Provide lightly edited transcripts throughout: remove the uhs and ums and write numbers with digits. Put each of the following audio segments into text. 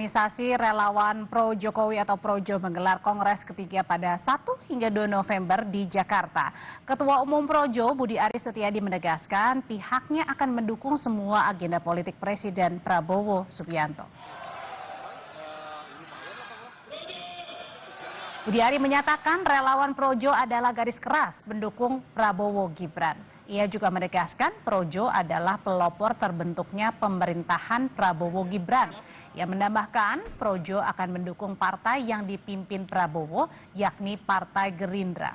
Organisasi Relawan Pro Jokowi atau Projo menggelar kongres ketiga pada 1 hingga 2 November di Jakarta. Ketua Umum Projo Budi Aris Setiadi menegaskan pihaknya akan mendukung semua agenda politik Presiden Prabowo Subianto. Budi Aris menyatakan relawan Projo adalah garis keras pendukung Prabowo Gibran. Ia juga menegaskan Projo adalah pelopor terbentuknya pemerintahan Prabowo Gibran. Ia menambahkan Projo akan mendukung partai yang dipimpin Prabowo, yakni Partai Gerindra.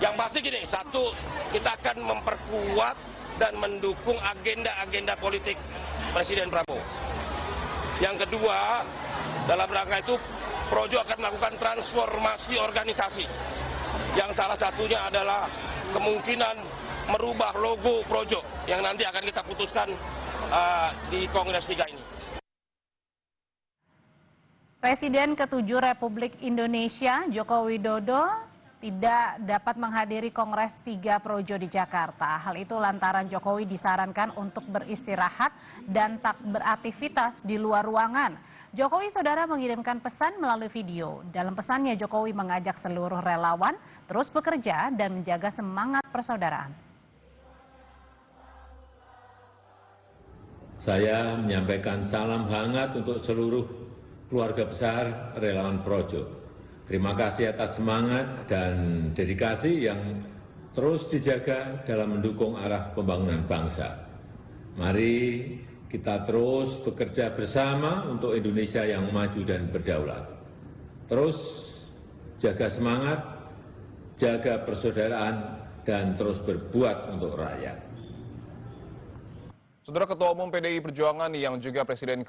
Yang pasti gini, satu, kita akan memperkuat dan mendukung agenda-agenda politik Presiden Prabowo. Yang kedua, dalam rangka itu Projo akan melakukan transformasi organisasi. Yang salah satunya adalah kemungkinan merubah logo Projo yang nanti akan kita putuskan di Kongres 3 ini. Presiden ke-7 Republik Indonesia Joko Widodo tidak dapat menghadiri Kongres 3 Projo di Jakarta. Hal itu lantaran Jokowi disarankan untuk beristirahat dan tak beraktivitas di luar ruangan. Jokowi saudara mengirimkan pesan melalui video. Dalam pesannya Jokowi mengajak seluruh relawan terus bekerja dan menjaga semangat persaudaraan. Saya menyampaikan salam hangat untuk seluruh keluarga besar relawan Projo. Terima kasih atas semangat dan dedikasi yang terus dijaga dalam mendukung arah pembangunan bangsa. Mari kita terus bekerja bersama untuk Indonesia yang maju dan berdaulat. Terus jaga semangat, jaga persaudaraan, dan terus berbuat untuk rakyat. Saudara Ketua Umum PDI Perjuangan yang juga Presiden